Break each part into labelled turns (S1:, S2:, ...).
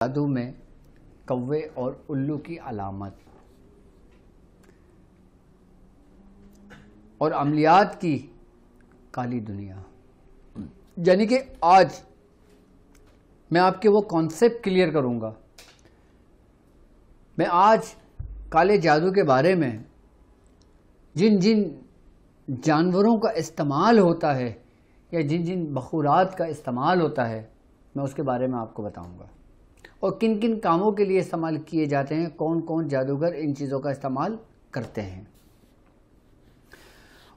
S1: جادو میں کوے اور الو کی علامت اور عملیات کی کالی دنیا، یعنی کہ آج میں آپ کے وہ کانسیپٹ کلیئر کروں گا۔ میں آج کالے جادو کے بارے میں جن جن جانوروں کا استعمال ہوتا ہے یا جن جن بخورات کا استعمال ہوتا ہے میں اس کے بارے میں آپ کو بتاؤں گا، اور کن کن کاموں کے لیے استعمال کیے جاتے ہیں، کون کون جادوگر ان چیزوں کا استعمال کرتے ہیں۔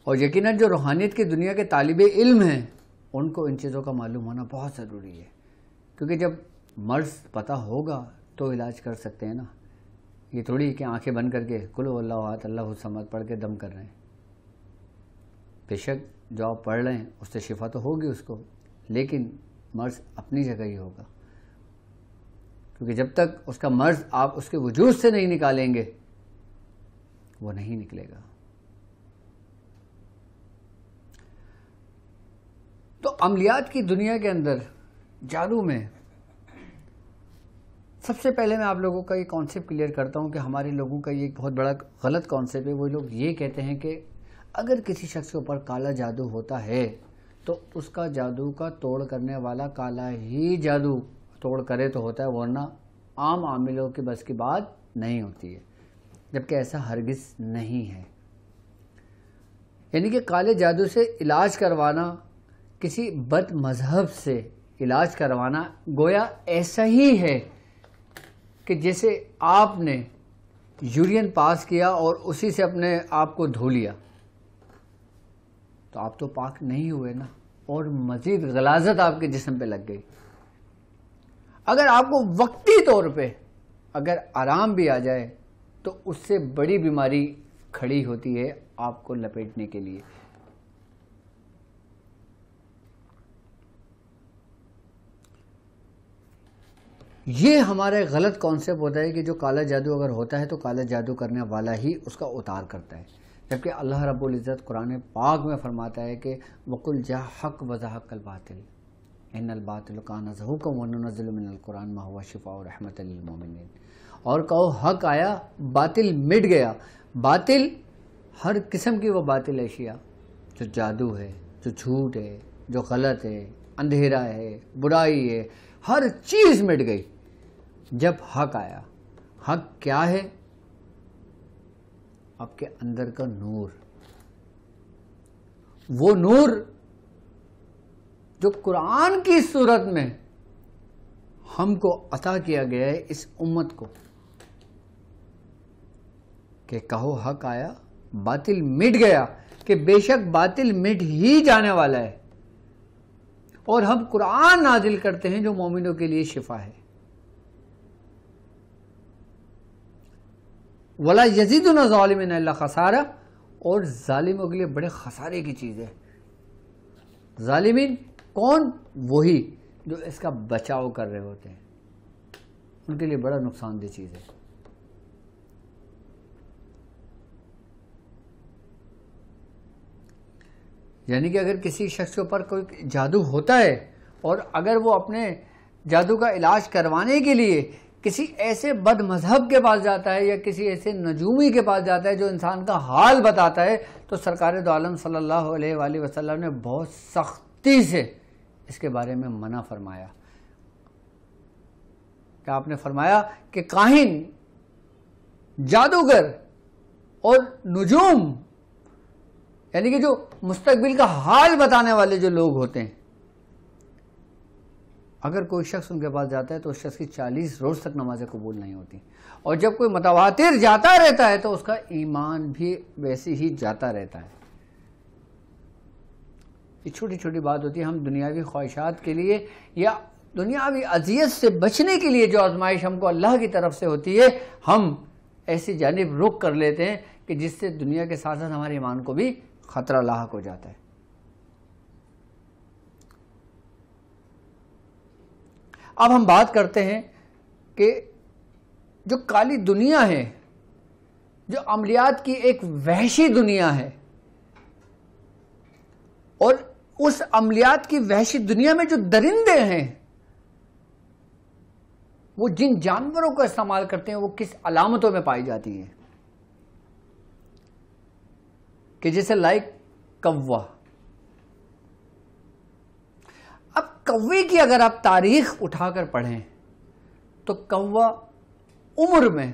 S1: اور یقیناً جو روحانیت کی دنیا کے طالب علم ہیں ان کو ان چیزوں کا معلوم ہونا بہت ضروری ہے، کیونکہ جب مرض پتہ ہوگا تو علاج کر سکتے ہیں نا۔ یہ تھوڑی کہ آنکھیں بند کر کے قل هو اللہ احد اللہ الصمد پڑھ کے دم کر رہے ہیں۔ بے شک جو آپ پڑھ رہے ہیں اس سے شفا تو ہوگی اس کو، لیکن مرض اپنی جگہ ہی ہوگا، کیونکہ جب تک اس کا مرض آپ اس کے وجود سے نہیں نکالیں گے وہ نہیں نکلے گا۔ تو عملیات کی دنیا کے اندر جادو میں سب سے پہلے میں آپ لوگوں کا یہ کانسیپٹ کلیئر کرتا ہوں کہ ہمارے لوگوں کا یہ بہت بڑا غلط کانسیپٹ ہے۔ وہ لوگ یہ کہتے ہیں کہ اگر کسی شخص کے اوپر کالا جادو ہوتا ہے تو اس کا جادو کا توڑ کرنے والا کالا ہی جادو توڑ کرے تو ہوتا ہے، ورنہ عام عاملوں کے بس کی بات نہیں ہوتی ہے، جبکہ ایسا ہرگز نہیں ہے۔ یعنی کہ کالے جادو سے علاج کروانا، کسی بد مذہب سے علاج کروانا گویا ایسا ہی ہے کہ جیسے آپ نے یورین پاس کیا اور اسی سے اپنے آپ کو دھو لیا، تو آپ تو پاک نہیں ہوئے نا، اور مزید غلاظت آپ کے جسم پہ لگ گئی۔ اگر آپ کو وقتی طور پہ اگر آرام بھی آ جائے تو اس سے بڑی بیماری کھڑی ہوتی ہے آپ کو لپیٹنے کے لیے۔ یہ ہمارا غلط کانسیپٹ ہوتا ہے کہ جو کالا جادو اگر ہوتا ہے تو کالا جادو کرنے والا ہی اس کا اتار کرتا ہے، جبکہ اللہ رب العزت قرآن پاک میں فرماتا ہے کہ وَقُلْ جَاءَ الْحَقُّ وَزَهَقَ الْبَاطِلُ إِنَّ الْبَاطِلَ كَانَ زَهُوقًا وَنُنَزِّلُ مِنَ الْقُرْآنِ مَا هُوَ شِفَاءٌ وَرَحْمَةٌ لِّلْمُؤْمِنِينَ۔ اور کہو حق آیا باطل مٹ گیا۔ باطل ہر قسم کی وہ باطل اشیاء جو جادو ہے، جو جھوٹ ہے، جو غلط ہے، اندھیرا ہے، برائی ہے، ہر چیز مٹ گئی جب حق آیا۔ حق کیا ہے؟ آپ کے اندر کا نور، وہ نور جو قرآن کی صورت میں ہم کو عطا کیا گیا ہے اس امت کو، کہ کہو حق آیا باطل مٹ گیا، کہ بے شک باطل مٹ ہی جانے والا ہے، اور ہم قرآن نازل کرتے ہیں جو مومنوں کے لیے شفا ہے۔ وَلَا يَزِيدُنَا ظَالِمِينَ إِلَّا خَسَارًا، اور ظالموں کے لیے بڑے خسارے کی چیز ہے۔ ظالمین کون؟ وہی جو اس کا بچاؤ کر رہے ہوتے ہیں، ان کے لیے بڑا نقصان دہ چیز ہے۔ یعنی کہ اگر کسی شخص کے اوپر کوئی جادو ہوتا ہے اور اگر وہ اپنے جادو کا علاج کروانے کے لیے کسی ایسے بد مذہب کے پاس جاتا ہے یا کسی ایسے نجومی کے پاس جاتا ہے جو انسان کا حال بتاتا ہے، تو سرکار دو عالم صلی اللہ علیہ وآلہ وسلم نے بہت سختی سے اس کے بارے میں منع فرمایا۔ کہ آپ نے فرمایا کہ کاہن، جادوگر اور نجوم، یعنی کہ جو مستقبل کا حال بتانے والے جو لوگ ہوتے ہیں، اگر کوئی شخص ان کے پاس جاتا ہے تو اس شخص کی 40 روز تک نمازیں قبول نہیں ہوتی، اور جب کوئی متواتر جاتا رہتا ہے تو اس کا ایمان بھی ویسے ہی جاتا رہتا ہے۔ یہ چھوٹی چھوٹی بات ہوتی ہے، ہم دنیاوی خواہشات کے لیے یا دنیاوی اذیت سے بچنے کے لیے جو آزمائش ہم کو اللہ کی طرف سے ہوتی ہے، ہم ایسی جانب رخ کر لیتے ہیں کہ جس سے دنیا کے ساتھ ساتھ ہمارے ایمان کو بھی خطرہ لاحق ہو جاتا ہے۔ اب ہم بات کرتے ہیں کہ جو کالی دنیا ہے، جو عملیات کی ایک وحشی دنیا ہے، اور اس عملیات کی وحشی دنیا میں جو درندے ہیں وہ جن جانوروں کا استعمال کرتے ہیں وہ کس علامتوں میں پائی جاتی ہیں؟ کہ جیسے لائک کوا. اب کوے کی اگر آپ تاریخ اٹھا کر پڑھیں تو کوا عمر میں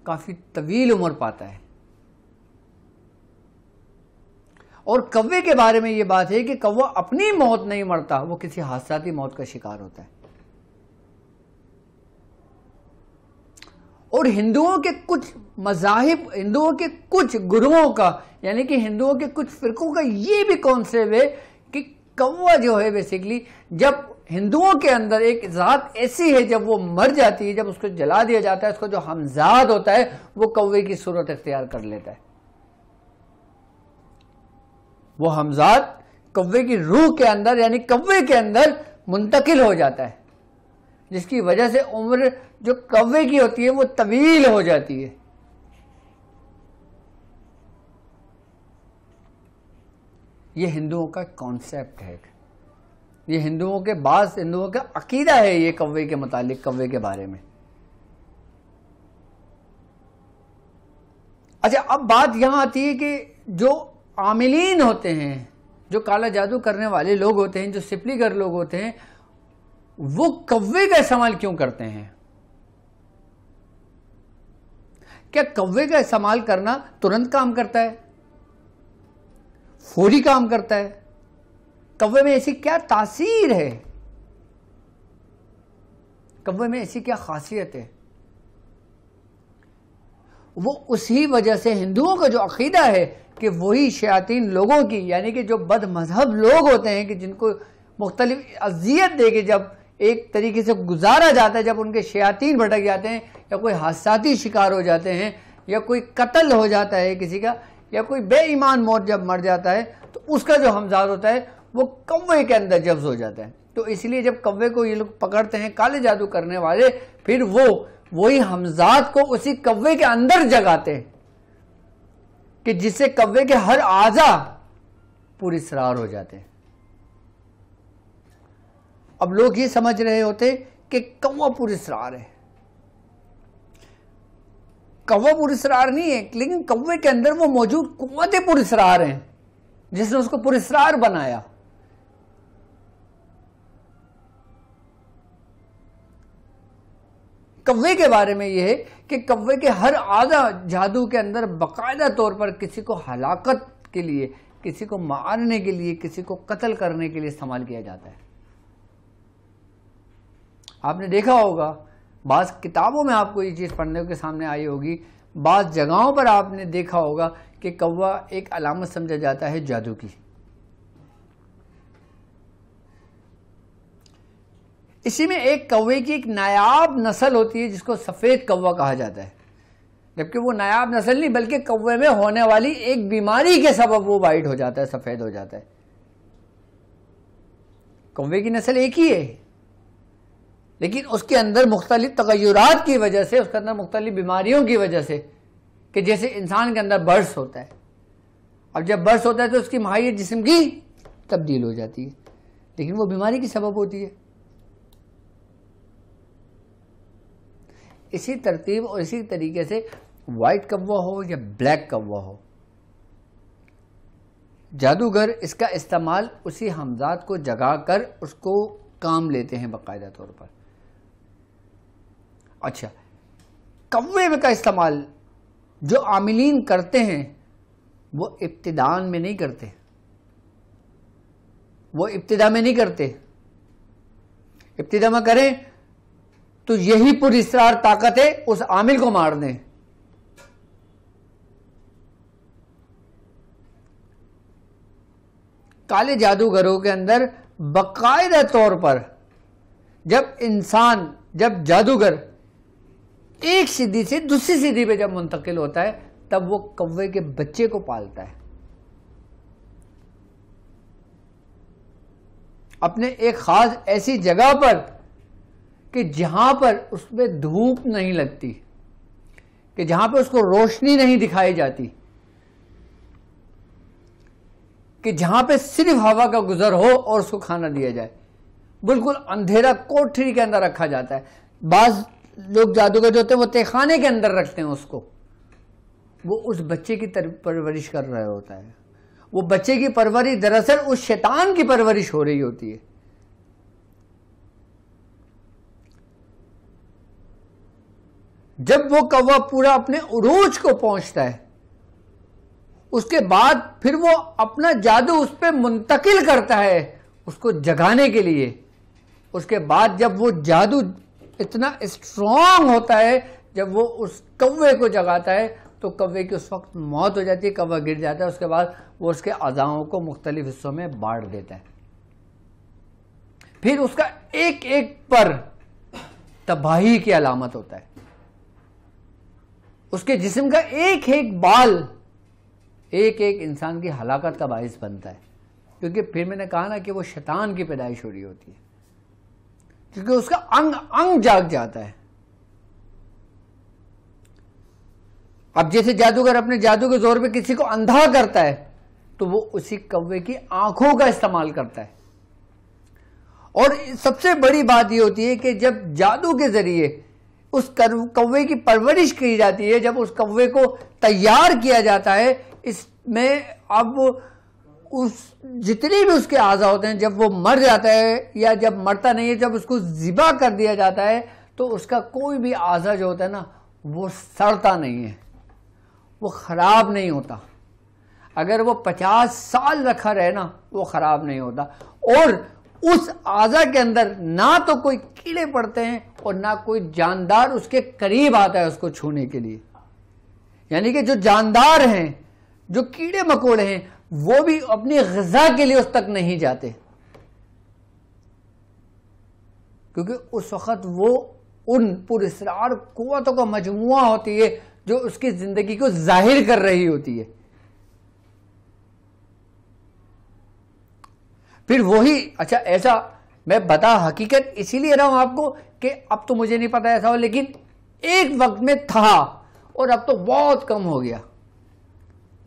S1: کافی طویل عمر پاتا ہے. اور کوے کے بارے میں یہ بات ہے کہ کوا اپنی موت نہیں مرتا، وہ کسی حادثاتی موت کا شکار ہوتا ہے. اور ہندوؤں کے کچھ مذاہب، ہندوؤں کے کچھ گروہوں کا، یعنی کہ ہندوؤں کے کچھ فرقوں کا یہ بھی کانسیپٹ ہے کہ کوا جو ہے بیسیکلی جب ہندوؤں کے اندر ایک ذات ایسی ہے جب وہ مر جاتی ہے، جب اس کو جلا دیا جاتا ہے، اس کو جو ہمزاد ہوتا ہے وہ کوے کی صورت اختیار کر لیتا ہے. وہ ہمزاد کوے کی روح کے اندر یعنی کوے کے اندر منتقل ہو جاتا ہے، جس کی وجہ سے عمر جو کوے کی ہوتی ہے وہ طویل ہو جاتی ہے. یہ ہندوؤں کا کانسیپٹ ہے، یہ ہندوؤں کے بعض ہندوؤں کا عقیدہ ہے یہ کوے کے متعلق، کوے کے بارے میں. اچھا، اب بات یہاں آتی ہے کہ جو عاملین ہوتے ہیں، جو کالا جادو کرنے والے لوگ ہوتے ہیں، جو سپلی گر لوگ ہوتے ہیں، وہ کوے کا استعمال کیوں کرتے ہیں؟ کیا کوے کا استعمال کرنا ترنت کام کرتا ہے؟ فوری کام کرتا ہے؟ کوے میں ایسی کیا تاثیر ہے؟ کوے میں ایسی کیا خاصیت ہے؟ وہ اسی وجہ سے ہندوؤں کا جو عقیدہ ہے کہ وہی شیاطین لوگوں کی، یعنی کہ جو بد مذہب لوگ ہوتے ہیں کہ جن کو مختلف اذیت دے کے جب ایک طریقے سے گزارا جاتا ہے، جب ان کے شیاطین بھٹک جاتے ہیں یا کوئی حادثاتی شکار ہو جاتے ہیں یا کوئی قتل ہو جاتا ہے کسی کا، یا کوئی بے ایمان موت جب مر جاتا ہے تو اس کا جو ہمزاد ہوتا ہے وہ کوے کے اندر جذب ہو جاتا ہے. تو اس لیے جب کوے کو یہ لوگ پکڑتے ہیں کالے جادو کرنے والے، پھر وہی ہمزاد کو اسی کوے کے اندر جگاتے ہیں کہ جس سے کوے کے ہر اعضا پوری اسرار ہو جاتے ہیں. اب لوگ یہ سمجھ رہے ہوتے کہ کوا پوری اسرار ہے. کوا پوری اسرار نہیں ہے، لیکن کوے کے اندر وہ موجود قوتیں پوری اسرار ہیں جس نے اس کو پوری اسرار بنایا. کوے کے بارے میں یہ ہے کہ کوے کے ہر اعضا جادو کے اندر باقاعدہ طور پر کسی کو ہلاکت کے لیے، کسی کو مارنے کے لیے، کسی کو قتل کرنے کے لیے استعمال کیا جاتا ہے. آپ نے دیکھا ہوگا بعض کتابوں میں آپ کو یہ چیز پڑھنے کے سامنے آئی ہوگی، بعض جگہوں پر آپ نے دیکھا ہوگا کہ کوا ایک علامت سمجھا جاتا ہے جادو کی. اسی میں ایک کوے کی ایک نایاب نسل ہوتی ہے جس کو سفید کوا کہا جاتا ہے، جبکہ وہ نایاب نسل نہیں بلکہ کوے میں ہونے والی ایک بیماری کے سبب وہ وائٹ ہو جاتا ہے، سفید ہو جاتا ہے. کوے کی نسل ایک ہی ہے لیکن اس کے اندر مختلف تغیرات کی وجہ سے، اس کے اندر مختلف بیماریوں کی وجہ سے، کہ جیسے انسان کے اندر برس ہوتا ہے، اب جب برس ہوتا ہے تو اس کی ماہیت جسم کی تبدیل ہو جاتی ہے، لیکن وہ بیماری کی سبب ہوتی ہے. اسی ترتیب اور اسی طریقے سے وائٹ کوا ہو یا بلیک کوا ہو، جادوگر اس کا استعمال اسی ہمزاد کو جگا کر اس کو کام لیتے ہیں باقاعدہ طور پر. اچھا، کوے کا استعمال جو عاملین کرتے ہیں وہ ابتدان میں نہیں کرتے، وہ ابتدا میں نہیں کرتے. ابتدا میں کریں تو یہی پر اسرار طاقت ہے اس عامل کو مار دیں. کالے جادوگروں کے اندر باقاعدہ طور پر جب جادوگر ایک سدھی سے دوسری سدھی پہ جب منتقل ہوتا ہے تب وہ کوے کے بچے کو پالتا ہے. اپنے ایک خاص ایسی جگہ پر کہ جہاں پر اس میں دھوپ نہیں لگتی، کہ جہاں پہ اس کو روشنی نہیں دکھائی جاتی، کہ جہاں پہ صرف ہوا کا گزر ہو اور اس کو کھانا دیا جائے. بالکل اندھیرا کوٹری کے اندر رکھا جاتا ہے. بعض لوگ جادوگر جو ہوتے ہیں وہ تہخانے کے اندر رکھتے ہیں اس کو، وہ اس بچے کی پرورش کر رہا ہوتا ہے. وہ بچے کی پرورش دراصل اس شیطان کی پرورش ہو رہی ہوتی ہے. جب وہ کوا پورا اپنے عروج کو پہنچتا ہے، اس کے بعد پھر وہ اپنا جادو اس پہ منتقل کرتا ہے اس کو جگانے کے لیے. اس کے بعد جب وہ جادو اتنا اسٹرانگ ہوتا ہے، جب وہ اس کوے کو جگاتا ہے تو کوے کی اس وقت موت ہو جاتی ہے، کوا گر جاتا ہے. اس کے بعد وہ اس کے اعضاؤں کو مختلف حصوں میں بانٹ دیتا ہے. پھر اس کا ایک ایک پر تباہی کی علامت ہوتا ہے. اس کے جسم کا ایک ایک بال ایک ایک انسان کی ہلاکت کا باعث بنتا ہے. کیونکہ پھر میں نے کہا نا کہ وہ شیطان کی پیدائش ہو رہی ہوتی ہے، کیونکہ اس کا انگ انگ جاگ جاتا ہے. اب جیسے جادوگر اپنے جادو کے زور پہ کسی کو اندھا کرتا ہے تو وہ اسی کوے کی آنکھوں کا استعمال کرتا ہے. اور سب سے بڑی بات یہ ہوتی ہے کہ جب جادو کے ذریعے اس کوے کی پرورش کی جاتی ہے، جب اس کوے کو تیار کیا جاتا ہے، اس میں اب جتنی بھی اس کے اعضاء ہوتے ہیں، جب وہ مر جاتا ہے یا جب مرتا نہیں ہے، جب اس کو ذبح کر دیا جاتا ہے تو اس کا کوئی بھی اعضاء جو ہوتا ہے نا وہ سڑتا نہیں ہے، وہ خراب نہیں ہوتا. اگر وہ 50 سال رکھا رہے نا وہ خراب نہیں ہوتا. اور اس اعضاء کے اندر نہ تو کوئی کیڑے پڑتے ہیں اور نہ کوئی جاندار اس کے قریب آتا ہے اس کو چھونے کے لیے. یعنی کہ جو جاندار ہیں، جو کیڑے مکوڑے ہیں، وہ بھی اپنی غذا کے لیے اس تک نہیں جاتے، کیونکہ اس وقت وہ ان پراسرار قوتوں کا مجموعہ ہوتی ہے جو اس کی زندگی کو ظاہر کر رہی ہوتی ہے. پھر وہی اچھا ایسا میں بتا حقیقت اسی لیے رہا ہوں آپ کو کہ اب تو مجھے نہیں پتا ایسا ہو، لیکن ایک وقت میں تھا اور اب تو بہت کم ہو گیا.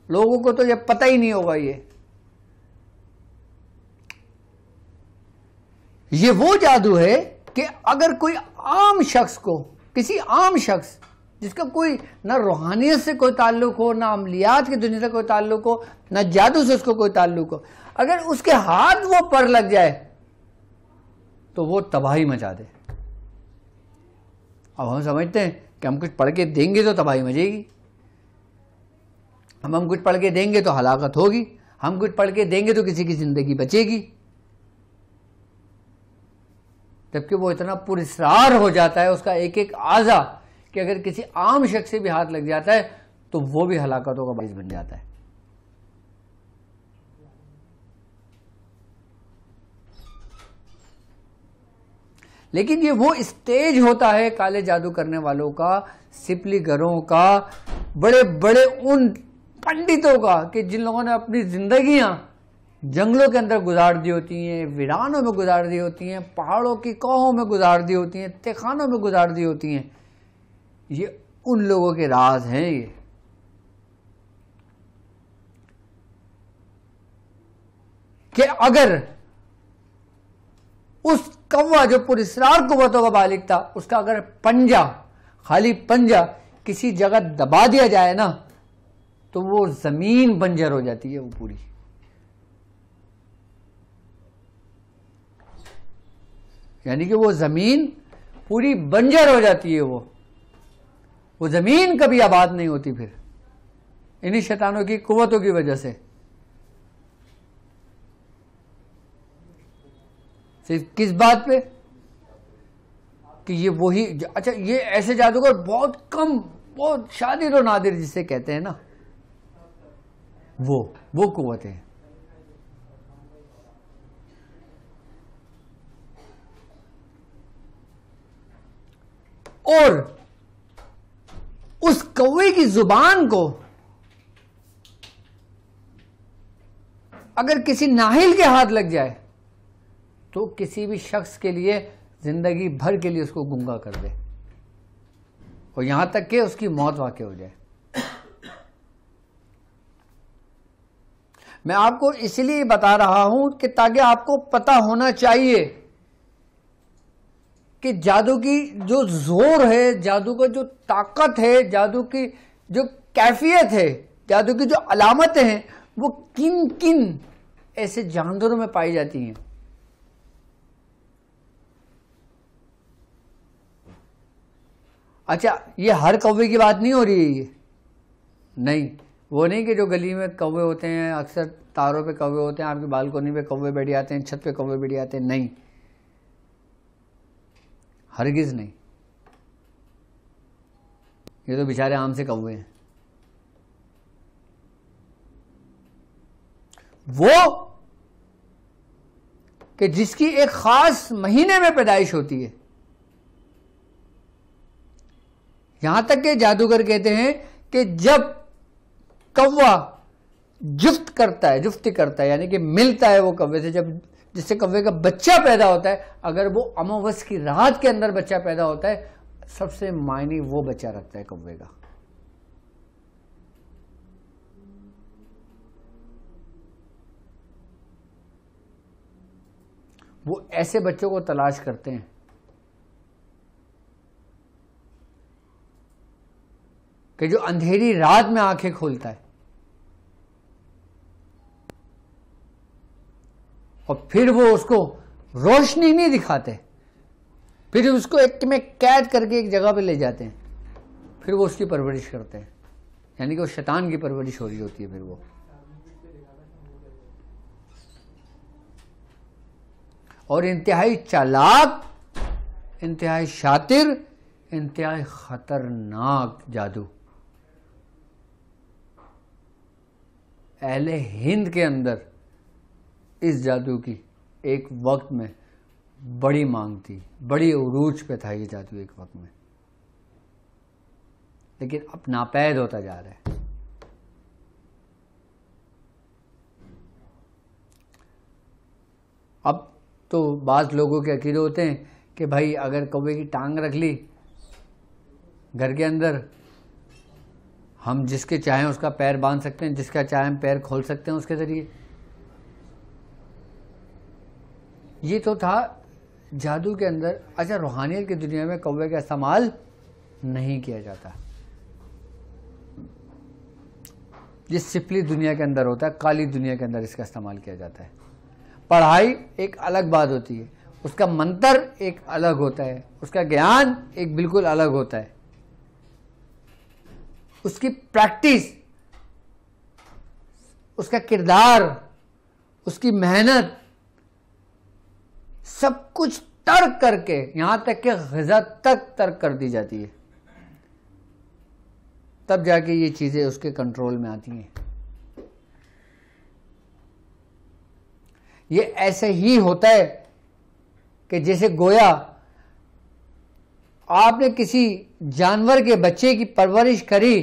S1: لوگوں کو تو یہ پتہ ہی نہیں ہوگا. یہ وہ جادو ہے کہ اگر کوئی عام شخص کو، کسی عام شخص جس کا کوئی نہ روحانیت سے کوئی تعلق ہو، نہ عملیات کی دنیا سے کوئی تعلق ہو، نہ جادو سے اس کو کوئی تعلق ہو، اگر اس کے ہاتھ وہ پر لگ جائے تو وہ تباہی مچا دے. اب ہم سمجھتے ہیں کہ ہم کچھ پڑھ کے دیں گے تو تباہی مچے گی، ہم کچھ پڑھ کے دیں گے تو ہلاکت ہوگی، ہم کچھ پڑھ کے دیں گے تو کسی کی زندگی بچے گی. جبکہ وہ اتنا پراسرار ہو جاتا ہے اس کا ایک ایک اعضا کہ اگر کسی عام شخص سے بھی ہاتھ لگ جاتا ہے تو وہ بھی ہلاکتوں کا باعث بن جاتا ہے. لیکن یہ وہ اسٹیج ہوتا ہے کالے جادو کرنے والوں کا، سپلی گروں کا، بڑے بڑے ان پنڈتوں کا کہ جن لوگوں نے اپنی زندگیاں جنگلوں کے اندر گزار دی ہوتی ہیں، ویرانوں میں گزار دی ہوتی ہیں، پہاڑوں کی کوہوں میں گزار دی ہوتی ہیں، تہخانوں میں گزار دی ہوتی ہیں. یہ ان لوگوں کے راز ہیں. یہ کہ اگر اس کوا جو پراسرار قوتوں کا مالک تھا، اس کا اگر پنجہ، خالی پنجہ کسی جگہ دبا دیا جائے نا تو وہ زمین بنجر ہو جاتی ہے، وہ پوری. یعنی کہ وہ زمین پوری بنجر ہو جاتی ہے. وہ زمین کبھی آباد نہیں ہوتی پھر انہی شیطانوں کی قوتوں کی وجہ سے. کس بات پہ؟ کہ یہ وہی اچھا یہ ایسے جادوگر بہت کم، بہت شادر و نادر جسے کہتے ہیں نا، وہ قوتیں ہیں. اور اس کوے کی زبان کو اگر کسی ناہل کے ہاتھ لگ جائے تو کسی بھی شخص کے لیے زندگی بھر کے لیے اس کو گنگا کر دے، اور یہاں تک کہ اس کی موت واقع ہو جائے. میں آپ کو اس لیے بتا رہا ہوں کہ تاکہ آپ کو پتہ ہونا چاہیے کہ جادو کی جو زور ہے، جادو کا جو طاقت ہے، جادو کی جو کیفیت ہے، جادو کی جو علامتیں ہیں، وہ کن کن ایسے جانوروں میں پائی جاتی ہیں. اچھا، یہ ہر کوے کی بات نہیں ہو رہی ہے، یہ نہیں، وہ نہیں کہ جو گلی میں کوے ہوتے ہیں، اکثر تاروں پہ کوے ہوتے ہیں، آپ کی بالکونی پہ کوے بیٹھ جاتے ہیں، چھت پہ کوے بیٹھ جاتے ہیں، نہیں، ہرگز نہیں. یہ تو بیچارے عام سے کوے ہیں. وہ کہ جس کی ایک خاص مہینے میں پیدائش ہوتی ہے. یہاں تک کہ جادوگر کہتے ہیں کہ جب کوا جفت کرتا ہے، جفتی کرتا ہے، یعنی کہ ملتا ہے وہ کوے سے، جب جس سے کوے کا بچہ پیدا ہوتا ہے، اگر وہ اموس کی رات کے اندر بچہ پیدا ہوتا ہے، سب سے معنی وہ بچہ رکھتا ہے کوے کا. وہ ایسے بچوں کو تلاش کرتے ہیں کہ جو اندھیری رات میں آنکھیں کھولتا ہے، اور پھر وہ اس کو روشنی نہیں دکھاتے، پھر اس کو ایک میں قید کر کے ایک جگہ پہ لے جاتے ہیں، پھر وہ اس کی پرورش کرتے ہیں، یعنی کہ وہ شیطان کی پرورش ہو رہی ہوتی ہے. پھر وہ اور انتہائی چالاک، انتہائی شاطر، انتہائی خطرناک جادو. اہل ہند کے اندر اس جادو کی ایک وقت میں بڑی مانگ تھی، بڑی عروج پہ تھا یہ جادو ایک وقت میں، لیکن اب ناپید ہوتا جا رہا ہے. اب تو بعض لوگوں کے عقیدے ہوتے ہیں کہ بھائی اگر کوے کی ٹانگ رکھ لی گھر کے اندر، ہم جس کے چاہیں اس کا پیر باندھ سکتے ہیں، جس کا چاہیں پیر کھول سکتے ہیں اس کے ذریعے. یہ تو تھا جادو کے اندر. اچھا، روحانیت کی دنیا میں کوے کا استعمال نہیں کیا جاتا. یہ سپلی دنیا کے اندر ہوتا ہے، کالی دنیا کے اندر اس کا استعمال کیا جاتا ہے. پڑھائی ایک الگ بات ہوتی ہے، اس کا منتر ایک الگ ہوتا ہے، اس کا گیان ایک بالکل الگ ہوتا ہے، اس کی پریکٹس، اس کا کردار، اس کی محنت، سب کچھ ترک کر کے، یہاں تک کہ غذا تک ترک کر دی جاتی ہے، تب جا کے یہ چیزیں اس کے کنٹرول میں آتی ہیں. یہ ایسے ہی ہوتا ہے کہ جیسے گویا آپ نے کسی جانور کے بچے کی پرورش کری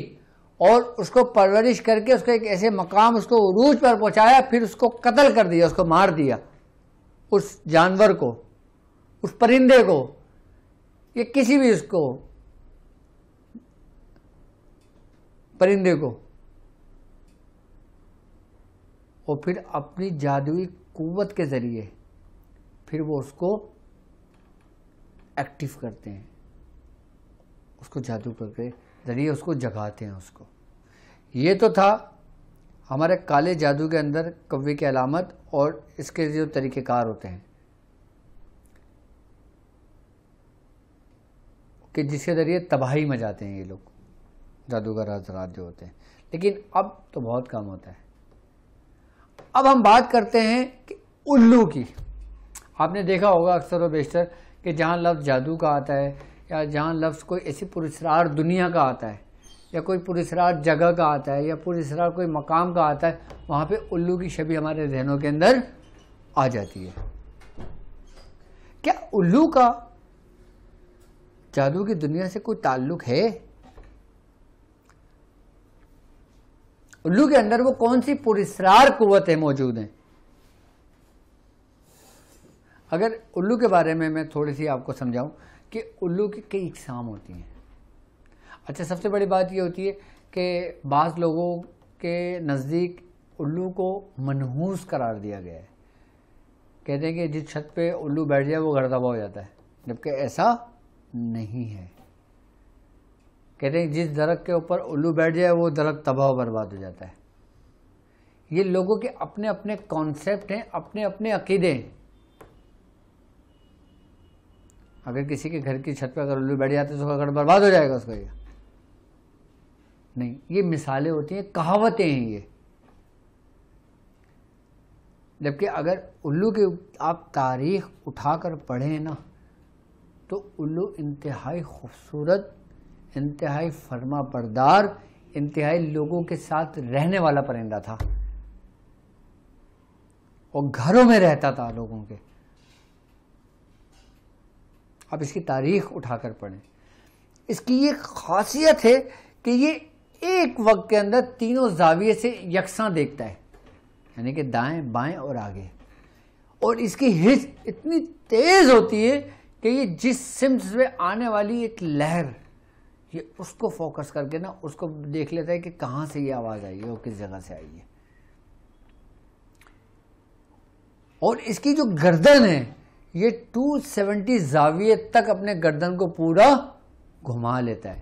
S1: اور اس کو پرورش کر کے اس کو ایک ایسے مقام، اس کو عروج پر پہنچایا، پھر اس کو قتل کر دیا، اس کو مار دیا، اس جانور کو، اس پرندے کو، یا کسی بھی اس کو پرندے کو، اور پھر اپنی جادوئی قوت کے ذریعے پھر وہ اس کو ایکٹیو کرتے ہیں، اس کو جادو کر کے ذریعے اس کو جگاتے ہیں اس کو. یہ تو تھا ہمارے کالے جادو کے اندر کوے کی علامت اور اس کے جو طریقہ کار ہوتے ہیں کہ جس کے ذریعے تباہی مچاتے ہیں یہ لوگ جادوگر حضرات جو ہوتے ہیں. لیکن اب تو بہت کم ہوتا ہے. اب ہم بات کرتے ہیں کہ الو کی. آپ نے دیکھا ہوگا اکثر و بیشتر کہ جہاں لفظ جادو کا آتا ہے، یا جہاں لفظ کوئی ایسی پراسرار دنیا کا آتا ہے، یا کوئی پراسرار جگہ کا آتا ہے، یا پراسرار کوئی مقام کا آتا ہے، وہاں پہ الو کی شبیہ ہمارے ذہنوں کے اندر آ جاتی ہے. کیا الو کا جادو کی دنیا سے کوئی تعلق ہے؟ الو کے اندر وہ کون سی پراسرار قوتیں موجود ہیں؟ اگر الو کے بارے میں تھوڑی سی آپ کو سمجھاؤں کہ الو کی کئی اقسام ہوتی ہیں. اچھا، سب سے بڑی بات یہ ہوتی ہے کہ بعض لوگوں کے نزدیک الو کو منحوس قرار دیا گیا ہے. کہتے ہیں کہ جس چھت پہ الو بیٹھ جائے وہ گھر تباہ ہو جاتا ہے. جبکہ ایسا نہیں ہے. کہتے ہیں جس درخت کے اوپر الو بیٹھ جائے وہ درخت تباہ و برباد ہو جاتا ہے. یہ لوگوں کے اپنے اپنے کانسیپٹ ہیں، اپنے اپنے عقیدے ہیں. اگر کسی کے گھر کی چھت پہ اگر الو بیٹھ جاتے تو گھر برباد ہو جائے گا اس کا؟ یہ نہیں، یہ مثالیں ہوتی ہیں، کہاوتیں ہیں یہ. جبکہ اگر الو کی آپ تاریخ اٹھا کر پڑھیں نا تو الو انتہائی خوبصورت، انتہائی فرما بردار، انتہائی لوگوں کے ساتھ رہنے والا پرندہ تھا اور گھروں میں رہتا تھا لوگوں کے. آپ اس کی تاریخ اٹھا کر پڑھیں. اس کی یہ خاصیت ہے کہ یہ ایک وقت کے اندر تینوں زاویے سے یکساں دیکھتا ہے، یعنی کہ دائیں بائیں اور آگے. اور اس کی ہچ اتنی تیز ہوتی ہے کہ یہ جس سمت سے آنے والی ایک لہر، یہ اس کو فوکس کر کے نا اس کو دیکھ لیتا ہے کہ کہاں سے یہ آواز آئی ہے اور کس جگہ سے آئی ہے. اور اس کی جو گردن ہے یہ 270 زاویے تک اپنے گردن کو پورا گھما لیتا ہے.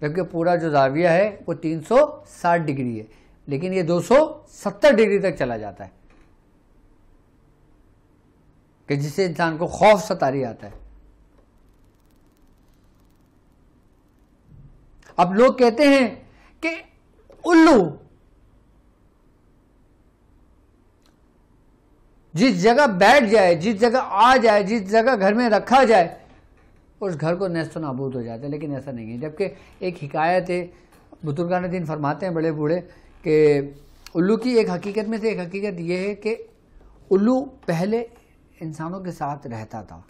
S1: جبکہ پورا جو زاویہ ہے وہ 360 ڈگری ہے، لیکن یہ 270 ڈگری تک چلا جاتا ہے کہ جس سے انسان کو خوف ستاری آتا ہے. اب لوگ کہتے ہیں کہ الو جس جگہ بیٹھ جائے، جس جگہ آ جائے، جس جگہ گھر میں رکھا جائے، اس گھر کو نیست و نابود ہو جاتا ہے. لیکن ایسا نہیں ہے. جبکہ ایک حکایت ہے، بزرگان دین فرماتے ہیں بڑے بوڑھے، کہ الو کی ایک حقیقت میں سے ایک حقیقت یہ ہے کہ الو پہلے انسانوں کے ساتھ رہتا تھا.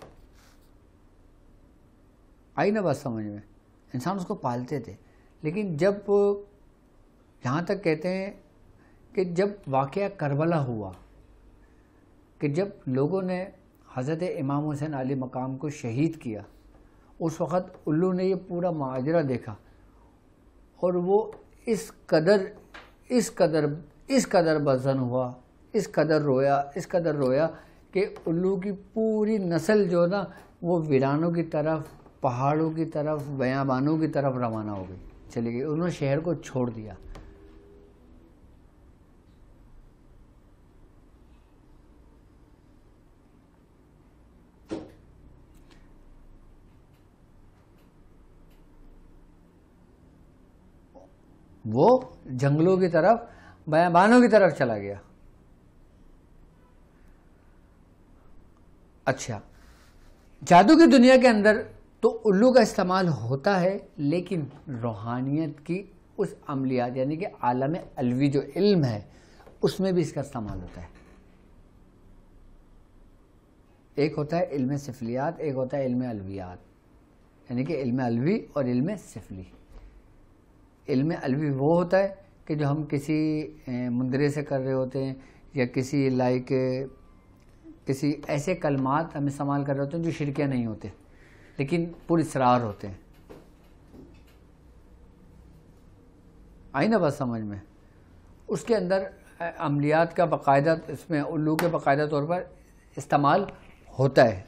S1: آئی نا بات سمجھ میں؟ انسان اس کو پالتے تھے. لیکن جب یہاں تک کہتے ہیں کہ جب واقعہ کربلا ہوا، کہ جب لوگوں نے حضرت امام حسین علیہ مقام کو شہید کیا، اس وقت الو نے یہ پورا ماجرا دیکھا اور وہ اس قدر بزن ہوا، اس قدر رویا کہ الو کی پوری نسل جو نا وہ ویرانوں کی طرف، پہاڑوں کی طرف، بیابانوں کی طرف روانہ ہو گئی، چلی گئی. انہوں نے شہر کو چھوڑ دیا. وہ جنگلوں کی طرف، بیابانوں کی طرف چلا گیا. اچھا، جادو کی دنیا کے اندر تو الو کا استعمال ہوتا ہے، لیکن روحانیت کی اس عملیات یعنی کہ عالم الوی جو علم ہے اس میں بھی اس کا استعمال ہوتا ہے. ایک ہوتا ہے علم سفلیات، ایک ہوتا ہے علم الویات، یعنی کہ علم الوی اور علم سفلی. علم الوی وہ ہوتا ہے کہ جو ہم کسی مندرے سے کر رہے ہوتے ہیں، یا کسی ایسے کلمات ہم استعمال کر رہے ہوتے ہیں جو شرکیہ نہیں ہوتے لیکن پر اسرار ہوتے ہیں. آئی نا بات سمجھ میں؟ اس کے اندر عملیات کا باقاعدہ، اس میں الو کے باقاعدہ طور پر استعمال ہوتا ہے.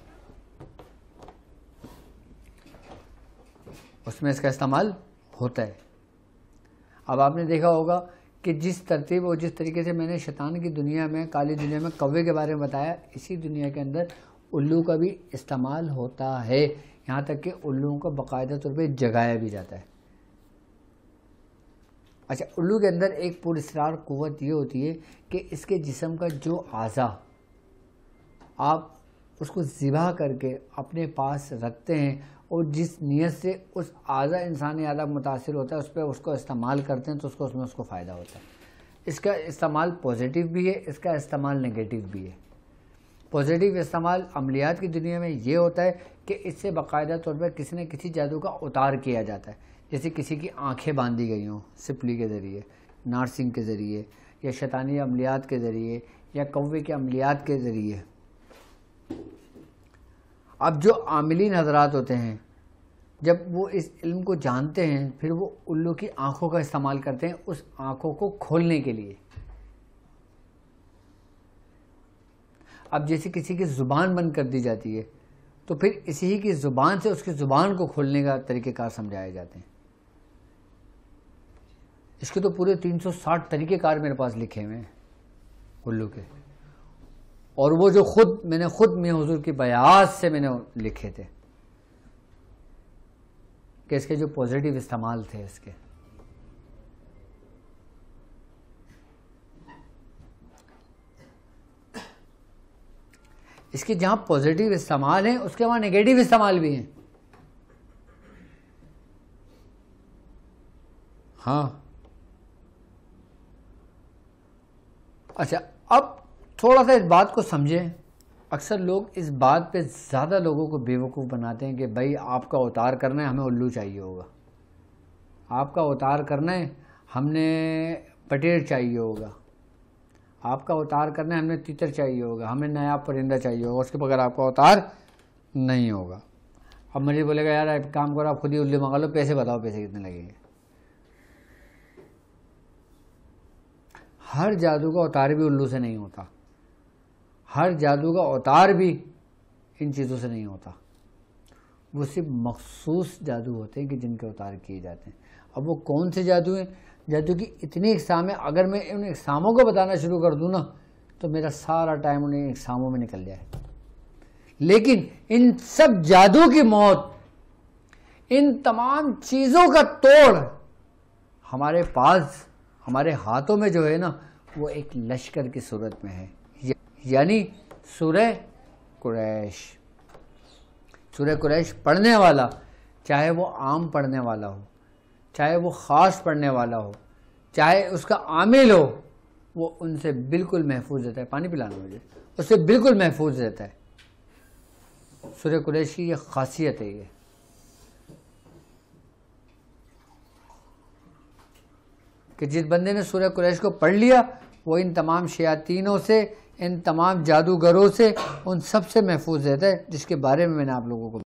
S1: اس میں اس کا استعمال ہوتا ہے. اب آپ نے دیکھا ہوگا کہ جس ترتیب اور جس طریقے سے میں نے شیطان کی دنیا میں، کالی دنیا میں کوے کے بارے میں بتایا، اسی دنیا کے اندر الو کا بھی استعمال ہوتا ہے. یہاں تک کہ الوؤں کا باقاعدہ طور پہ جگایا بھی جاتا ہے. اچھا، الو کے اندر ایک پر اسرار قوت یہ ہوتی ہے کہ اس کے جسم کا جو اعضا آپ اس کو ذبح کر کے اپنے پاس رکھتے ہیں اور جس نیت سے اس اعضا انسانی اعضا متاثر ہوتا ہے اس پہ اس کو استعمال کرتے ہیں تو اس میں اس کو فائدہ ہوتا ہے. اس کا استعمال پازیٹیو بھی ہے، اس کا استعمال نگیٹیو بھی ہے. پازیٹیو استعمال عملیات کی دنیا میں یہ ہوتا ہے کہ اس سے باقاعدہ طور پر کسی نہ کسی جادو کا اتار کیا جاتا ہے. جیسے کسی کی آنکھیں باندھی گئی ہوں سپلی کے ذریعے، نارسنگ کے ذریعے، یا شیطانی عملیات کے ذریعے، یا کوے کے عملیات کے ذریعے. اب جو عاملین حضرات ہوتے ہیں جب وہ اس علم کو جانتے ہیں پھر وہ الو کی آنکھوں کا استعمال کرتے ہیں اس آنکھوں کو کھولنے کے لیے. اب جیسے کسی کی زبان بند کر دی جاتی ہے تو پھر اسی کی زبان سے اس کی زبان کو کھولنے کا طریقہ کار سمجھائے جاتے ہیں. اس کے تو پورے 360 طریقہ کار میرے پاس لکھے ہوئے ہیں الو کے, اور وہ جو میں نے خود حضور کی بیعت سے میں نے لکھے تھے کہ اس کے جو پازیٹیو استعمال تھے اس کے جہاں پازیٹیو استعمال ہیں اس کے وہاں نیگیٹو استعمال بھی ہیں. ہاں اچھا, اب تھوڑا سا اس بات کو سمجھیں. اکثر لوگ اس بات پہ زیادہ لوگوں کو بیوقوف بناتے ہیں کہ بھائی آپ کا اوتار کرنا ہے ہمیں الو چاہیے ہوگا, آپ کا اوتار کرنا ہے ہم نے پٹیڑ چاہیے ہوگا, آپ کا اوتار کرنا ہے ہمیں تیتر چاہیے ہوگا, ہمیں نایاب پرندہ چاہیے ہوگا, اس کے بغیر آپ کا اوتار نہیں ہوگا. اب مجھے بولے گا یار ایک کام کرو آپ خود ہی الو منگا لو, پیسے بتاؤ پیسے کتنے لگیں گے. ہر جادو کا اوتار بھی الو سے نہیں ہوتا, ہر جادو کا اوتار بھی ان چیزوں سے نہیں ہوتا. وہ صرف مخصوص جادو ہوتے ہیں کہ جن کے اوتار کیے جاتے ہیں. اب وہ کون سے جادو ہیں؟ جادو کی اتنی اقسام ہیں, اگر میں ان اقساموں کو بتانا شروع کر دوں نا تو میرا سارا ٹائم انہیں اقساموں میں نکل جائے. لیکن ان سب جادو کی موت, ان تمام چیزوں کا توڑ ہمارے پاس ہمارے ہاتھوں میں جو ہے نا وہ ایک لشکر کی صورت میں ہے, یعنی سورہ قریش. سورہ قریش پڑھنے والا, چاہے وہ عام پڑھنے والا ہو, چاہے وہ خاص پڑھنے والا ہو, چاہے اس کا عامل ہو, وہ ان سے بالکل محفوظ رہتا ہے. پانی پلانا مجھے, اس سے بالکل محفوظ رہتا ہے. سورہ قریش کی یہ خاصیت ہے یہ. کہ جس بندے نے سورہ قریش کو پڑھ لیا وہ ان تمام شیاطینوں سے, ان تمام جادوگروں سے, ان سب سے محفوظ رہتا ہے, جس کے بارے میں نے آپ لوگوں کو